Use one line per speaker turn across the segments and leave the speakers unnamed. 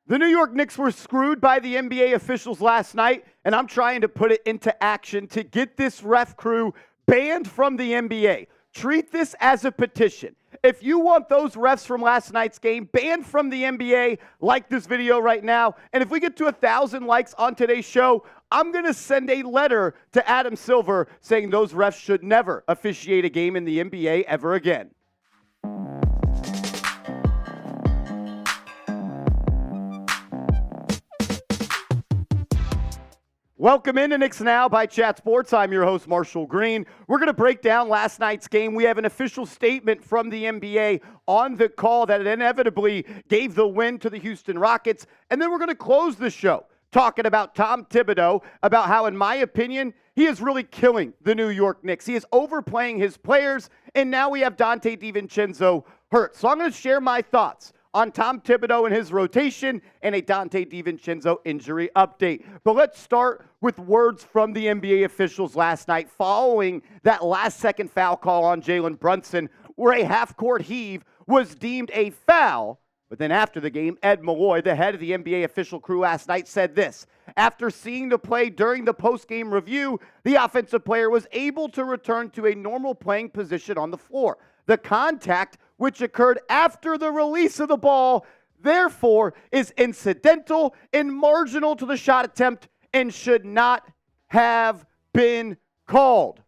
The New York Knicks were screwed by the NBA officials last night, and I'm trying to put it into action to get this ref crew banned from the NBA. Treat this as a petition. If you want those refs from last night's game banned from the NBA, like this video right now. And if we get to 1,000 likes on today's show, I'm going to send a letter to Adam Silver saying those refs should never officiate a game in the NBA ever again. Welcome into Knicks Now by Chat Sports. I'm your host, Marshall Green. We're going to break down last night's game. We have an official statement from the NBA on the call that inevitably gave the win to the Houston Rockets. And then we're going to close the show talking about Tom Thibodeau, about how, in my opinion, he is really killing the New York Knicks. He is overplaying his players, and now we have Donte DiVincenzo hurt. So I'm going to share my thoughts on Tom Thibodeau and his rotation and a Donte DiVincenzo injury update. But let's start with words from the NBA officials last night following that last-second foul call on Jalen Brunson, where a half-court heave was deemed a foul. But then after the game, Ed Malloy, the head of the NBA official crew last night, said this: after seeing the play during the post-game review, the offensive player was able to return to a normal playing position on the floor. The contact, which occurred after the release of the ball, therefore is incidental and marginal to the shot attempt and should not have been called.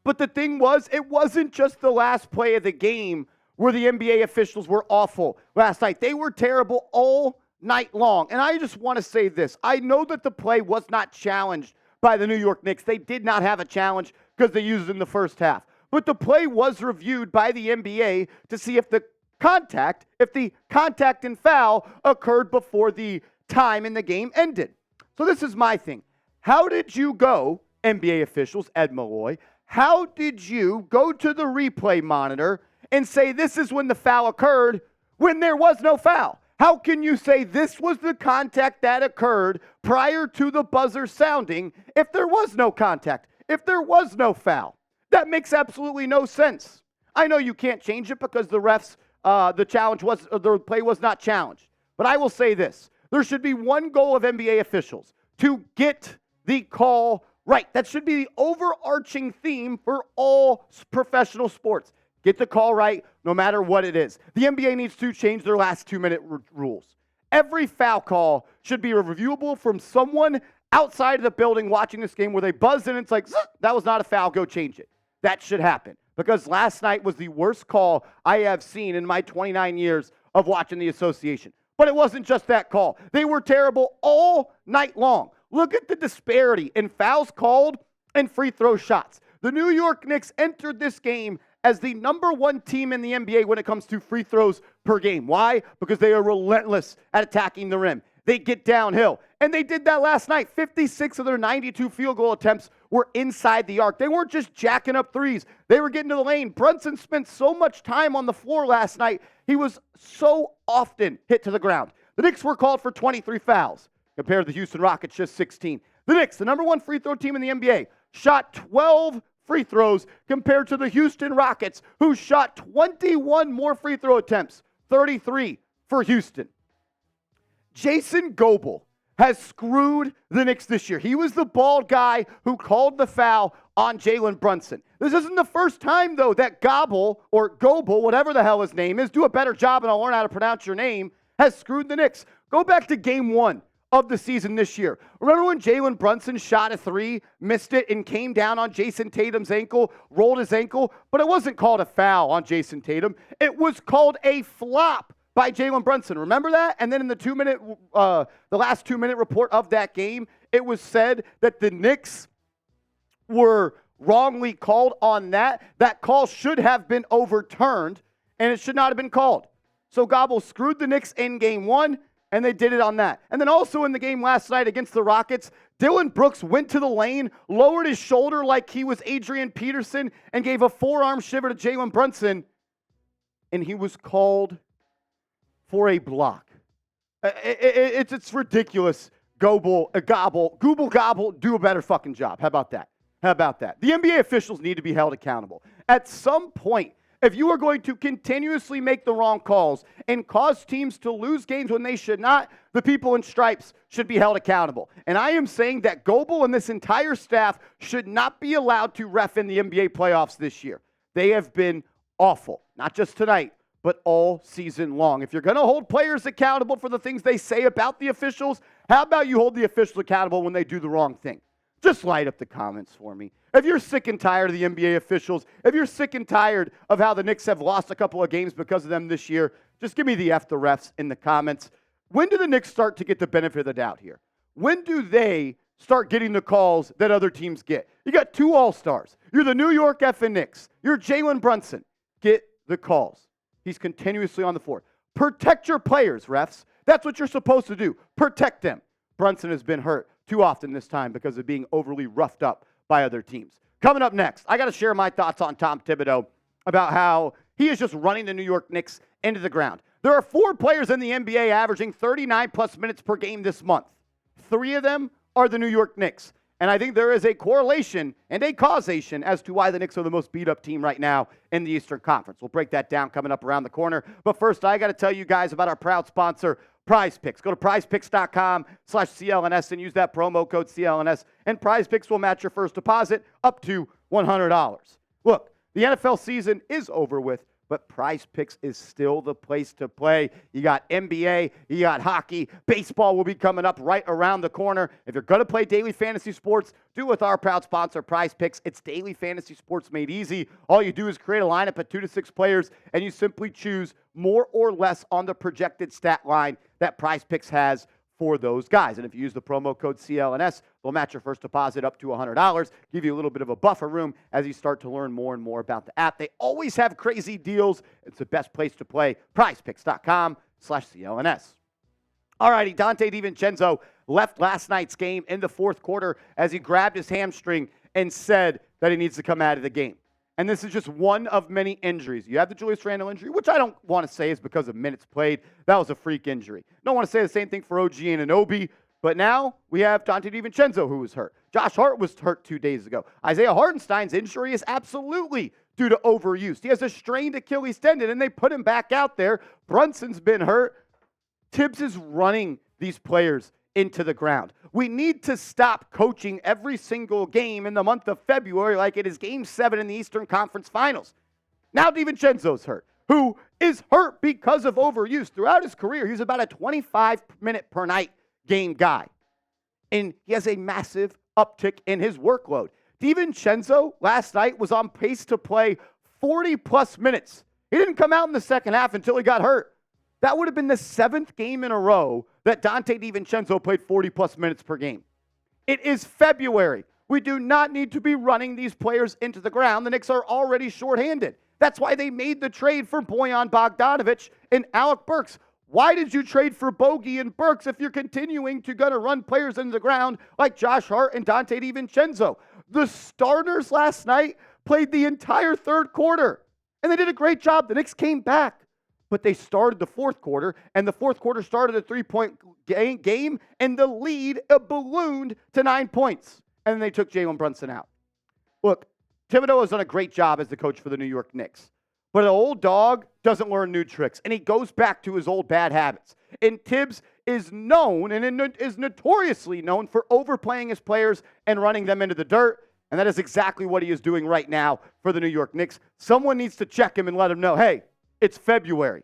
But the thing was, it wasn't just the last play of the game where the NBA officials were awful last night. They were terrible all night long. And I just want to say this. I know that the play was not challenged by the New York Knicks. They did not have a challenge because they used it in the first half. But the play was reviewed by the NBA to see if the contact and foul occurred before the time in the game ended. So this is my thing. How did you go, NBA officials, Ed Malloy, how did you go to the replay monitor and say this is when the foul occurred when there was no foul? How can you say this was the contact that occurred prior to the buzzer sounding if there was no contact, if there was no foul? That makes absolutely no sense. I know you can't change it because the refs, the play was not challenged. But I will say this. There should be one goal of NBA officials: to get the call right. That should be the overarching theme for all professional sports. Get the call right no matter what it is. The NBA needs to change their last 2-minute rules. Every foul call should be reviewable from someone outside of the building watching this game where they buzz in and it's like, that was not a foul, go change it. That should happen, because last night was the worst call I have seen in my 29 years of watching the association. But it wasn't just that call. They were terrible all night long. Look at the disparity in fouls called and free throw shots. The New York Knicks entered this game as the number one team in the NBA when it comes to free throws per game. Why? Because they are relentless at attacking the rim. They get downhill. And they did that last night. 56 of their 92 field goal attempts were inside the arc. They weren't just jacking up threes. They were getting to the lane. Brunson spent so much time on the floor last night. He was so often hit to the ground. The Knicks were called for 23 fouls compared to the Houston Rockets, just 16. The Knicks, the number one free throw team in the NBA, shot 12 free throws compared to the Houston Rockets, who shot 21 more free throw attempts, 33 for Houston. Jason Goebel has screwed the Knicks this year. He was the bald guy who called the foul on Jalen Brunson. This isn't the first time, though, that Goebel, whatever the hell his name is, do a better job and I'll learn how to pronounce your name, has screwed the Knicks. Go back to game 1 of the season this year. Remember when Jalen Brunson shot a three, missed it, and came down on Jason Tatum's ankle, rolled his ankle, but it wasn't called a foul on Jason Tatum. It was called a flop by Jalen Brunson. Remember that? And then in the last 2-minute report of that game, it was said that the Knicks were wrongly called on that. That call should have been overturned, and it should not have been called. So Goebel screwed the Knicks in game 1, and they did it on that. And then also in the game last night against the Rockets, Dillon Brooks went to the lane, lowered his shoulder like he was Adrian Peterson, and gave a forearm shiver to Jalen Brunson, and he was called for a block. It's ridiculous. Gobble, do a better fucking job. How about that? The NBA officials need to be held accountable. At some point, If you are going to continuously make the wrong calls and cause teams to lose games when they should not, the people in stripes should be held accountable. And I am saying that Goebel and this entire staff should not be allowed to ref in the NBA playoffs this year. They have been awful, not just tonight, but all season long. If you're going to hold players accountable for the things they say about the officials, how about you hold the officials accountable when they do the wrong thing? Just light up the comments for me. If you're sick and tired of the NBA officials, if you're sick and tired of how the Knicks have lost a couple of games because of them this year, just give me the F the refs in the comments. When do the Knicks start to get the benefit of the doubt here? When do they start getting the calls that other teams get? You got two All-Stars. You're the New York effing Knicks. You're Jalen Brunson. Get the calls. He's continuously on the floor. Protect your players, refs. That's what you're supposed to do. Protect them. Brunson has been hurt too often this time because of being overly roughed up by other teams. Coming up next, I got to share my thoughts on Tom Thibodeau about how he is just running the New York Knicks into the ground. There are 4 players in the NBA averaging 39-plus minutes per game this month. 3 of them are the New York Knicks. And I think there is a correlation and a causation as to why the Knicks are the most beat-up team right now in the Eastern Conference. We'll break that down coming up around the corner. But first, I got to tell you guys about our proud sponsor, Prize Picks. Go to prizepicks.com/CLNS and use that promo code CLNS, and Prize Picks will match your first deposit up to $100. Look, the NFL season is over with, but Prize Picks is still the place to play. You got NBA, you got hockey, baseball will be coming up right around the corner. If you're going to play daily fantasy sports, do it with our proud sponsor, Prize Picks. It's daily fantasy sports made easy. All you do is create a lineup of 2 to 6 players, and you simply choose more or less on the projected stat line that Prize Picks has for those guys. And if you use the promo code CLNS, they'll match your first deposit up to $100, give you a little bit of a buffer room as you start to learn more and more about the app. They always have crazy deals. It's the best place to play. prizepicks.com/CLNS. All righty, Donte DiVincenzo left last night's game in the fourth quarter as he grabbed his hamstring and said that he needs to come out of the game. And this is just one of many injuries. You have the Julius Randle injury, which I don't want to say is because of minutes played. That was a freak injury. Don't want to say the same thing for OG Anunoby, but now we have Donte DiVincenzo who was hurt. Josh Hart was hurt 2 days ago. Isaiah Hartenstein's injury is absolutely due to overuse. He has a strained Achilles tendon, and they put him back out there. Brunson's been hurt. Thibs is running these players into the ground. We need to stop coaching every single game in the month of February like it is Game 7 in the Eastern Conference Finals. Now DiVincenzo's hurt, who is hurt because of overuse. Throughout his career, he's about a 25-minute per night game guy. And he has a massive uptick in his workload. DiVincenzo last night was on pace to play 40-plus minutes. He didn't come out in the second half until he got hurt. That would have been the 7th game in a row that Donte DiVincenzo played 40-plus minutes per game. It is February. We do not need to be running these players into the ground. The Knicks are already shorthanded. That's why they made the trade for Bojan Bogdanovic and Alec Burks. Why did you trade for Bogey and Burks if you're continuing to gonna run players into the ground like Josh Hart and Donte DiVincenzo? The starters last night played the entire third quarter, and they did a great job. The Knicks came back. But they started the fourth quarter, and the fourth quarter started a 3-point game, and the lead ballooned to 9 points. And then they took Jalen Brunson out. Look, Thibodeau has done a great job as the coach for the New York Knicks. But an old dog doesn't learn new tricks, and he goes back to his old bad habits. And Thibs is known and is notoriously known for overplaying his players and running them into the dirt. And that is exactly what he is doing right now for the New York Knicks. Someone needs to check him and let him know, hey, it's February.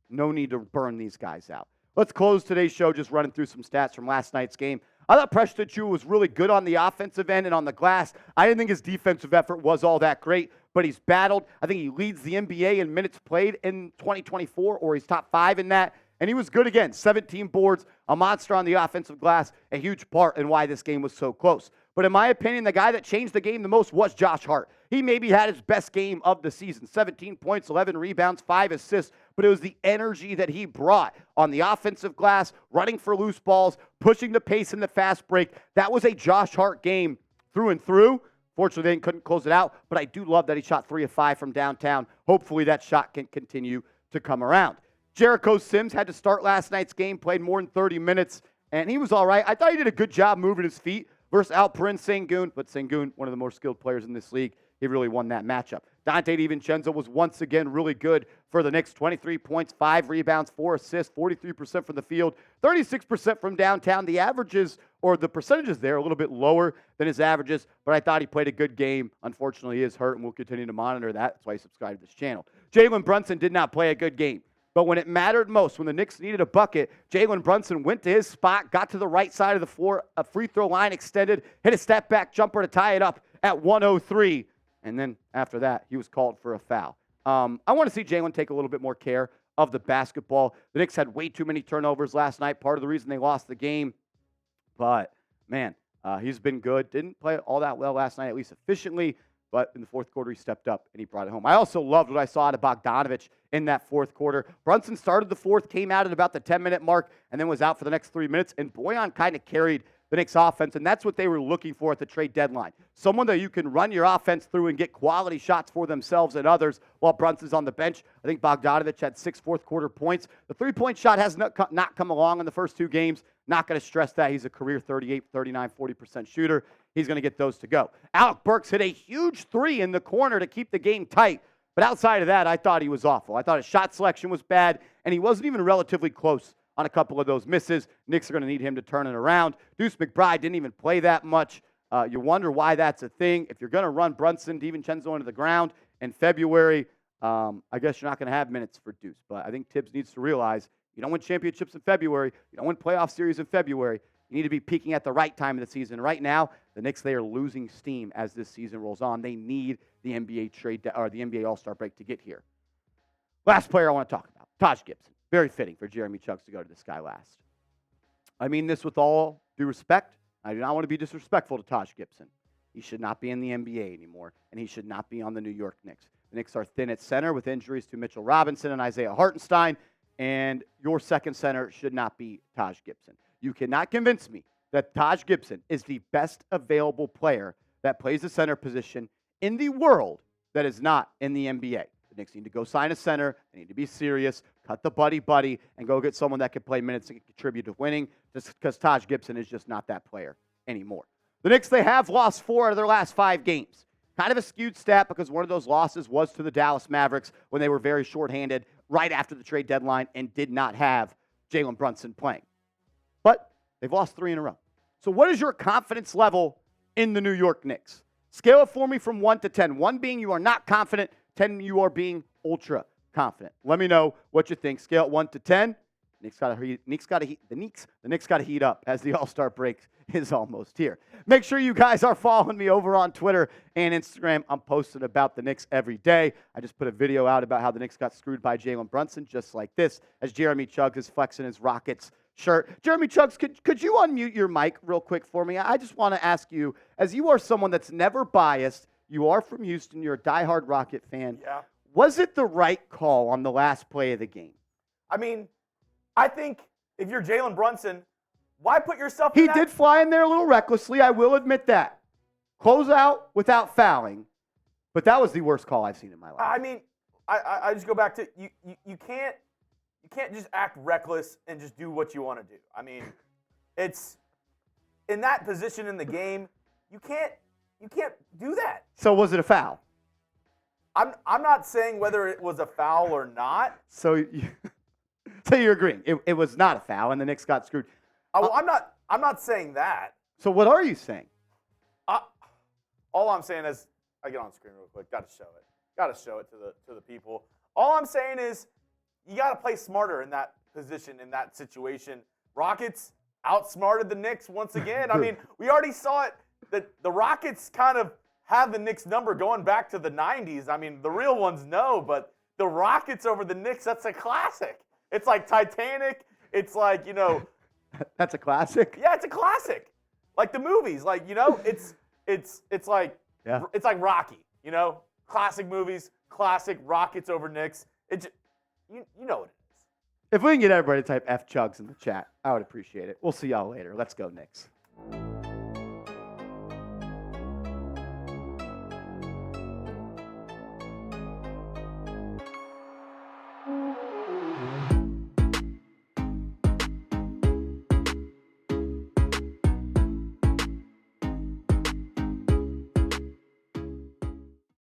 No need to burn these guys out. Let's close today's show just running through some stats from last night's game. I thought Precious Achiuwa was really good on the offensive end and on the glass. I didn't think his defensive effort was all that great, but he's battled. I think he leads the NBA in minutes played in 2024, or he's top 5 in that. And he was good again. 17 boards, a monster on the offensive glass, a huge part in why this game was so close. But in my opinion, the guy that changed the game the most was Josh Hart. He maybe had his best game of the season. 17 points, 11 rebounds, 5 assists. But it was the energy that he brought on the offensive glass, running for loose balls, pushing the pace in the fast break. That was a Josh Hart game through and through. Fortunately, they couldn't close it out. But I do love that he shot 3 of 5 from downtown. Hopefully that shot can continue to come around. Jericho Sims had to start last night's game, played more than 30 minutes, and he was all right. I thought he did a good job moving his feet versus Alperen Sengun, but Sengun, one of the more skilled players in this league, he really won that matchup. Donte DiVincenzo was once again really good for the Knicks. 23 points, 5 rebounds, 4 assists, 43% from the field, 36% from downtown. The averages, or the percentages there, are a little bit lower than his averages, but I thought he played a good game. Unfortunately, he is hurt, and we'll continue to monitor that. That's why you subscribe to this channel. Jalen Brunson did not play a good game. But when it mattered most, when the Knicks needed a bucket, Jalen Brunson went to his spot, got to the right side of the floor, a free throw line extended, hit a step-back jumper to tie it up at 103. And then after that, he was called for a foul. I want to see Jalen take a little bit more care of the basketball. The Knicks had way too many turnovers last night, part of the reason they lost the game. But, man, he's been good. Didn't play all that well last night, at least efficiently. But in the fourth quarter, he stepped up and he brought it home. I also loved what I saw out of Bogdanovich in that fourth quarter. Brunson started the fourth, came out at about the 10-minute mark, and then was out for the next 3 minutes. And Bojan kind of carried the Knicks offense, and that's what they were looking for at the trade deadline. Someone that you can run your offense through and get quality shots for themselves and others while Brunson's on the bench. I think Bogdanovich had 6 fourth-quarter points. The three-point shot has not come along in the first 2 games. Not going to stress that. He's a career 38, 39, 40% shooter. He's going to get those to go. Alec Burks hit a huge 3 in the corner to keep the game tight. But outside of that, I thought he was awful. I thought his shot selection was bad, and he wasn't even relatively close on a couple of those misses. Knicks are going to need him to turn it around. Deuce McBride didn't even play that much. You wonder why that's a thing. If you're going to run Brunson, DiVincenzo into the ground in February, I guess you're not going to have minutes for Deuce. But I think Thibs needs to realize you don't win championships in February. You don't win playoff series in February. You need to be peaking at the right time of the season. Right now, the Knicks, they are losing steam as this season rolls on. They need the NBA or the NBA All-Star break to get here. Last player I want to talk about, Taj Gibson. Very fitting for Jeremy Chuggs to go to this guy last. I mean this with all due respect. I do not want to be disrespectful to Taj Gibson. He should not be in the NBA anymore, and he should not be on the New York Knicks. The Knicks are thin at center with injuries to Mitchell Robinson and Isaiah Hartenstein, and your second center should not be Taj Gibson. You cannot convince me that Taj Gibson is the best available player that plays the center position in the world that is not in the NBA. The Knicks need to go sign a center. They need to be serious, cut the buddy, and go get someone that can play minutes and contribute to winning, just because Taj Gibson is just not that player anymore. The Knicks, they have lost 4 out of their last 5 games. Kind of a skewed stat because one of those losses was to the Dallas Mavericks when they were very shorthanded right after the trade deadline and did not have Jalen Brunson playing. But they've lost 3 in a row. So what is your confidence level in the New York Knicks? Scale it for me from 1 to 10. 1 being you are not confident, 10 you are being ultra confident. Let me know what you think. Scale it 1 to 10. The Knicks got to heat up as the All-Star break is almost here. Make sure you guys are following me over on Twitter and Instagram. I'm posting about the Knicks every day. I just put a video out about how the Knicks got screwed by Jalen Brunson, just like this, as Jeremy Chuggs is flexing his Rockets shirt. Jeremy Chuggs, could you unmute your mic real quick for me? I just want to ask you, as you are someone that's never biased, you are from Houston, you're a diehard Rocket fan.
Yeah.
Was it the right call on the last play of the game?
I mean, I think if you're Jalen Brunson, why put yourself in
He
that?
did fly in there a little recklessly, I will admit that. Close out without fouling, but that was the worst call I've seen in my life.
I mean, I just go back to you can't just act reckless and just do what you want to do. I mean, it's in that position in the game, you can't do that.
So was it a foul?
I'm not saying whether it was a foul or not.
So you're agreeing it was not a foul and the Knicks got screwed.
Well, I'm not saying that.
So what are you saying?
All I'm saying is, I get on screen real quick. Got to show it to the people. All I'm saying is, you got to play smarter in that position, in that situation. Rockets outsmarted the Knicks once again. I mean, we already saw it. That the Rockets kind of have the Knicks number going back to the 90s. I mean, the real ones know, but the Rockets over the Knicks, that's a classic. It's like Titanic. It's like,
That's a classic?
Yeah, it's a classic. Like the movies. Like, it's like it's like Rocky, Classic movies, classic Rockets over Knicks. You know what it is.
If we can get everybody to type F Chuggs in the chat, I would appreciate it. We'll see y'all later. Let's go, Knicks.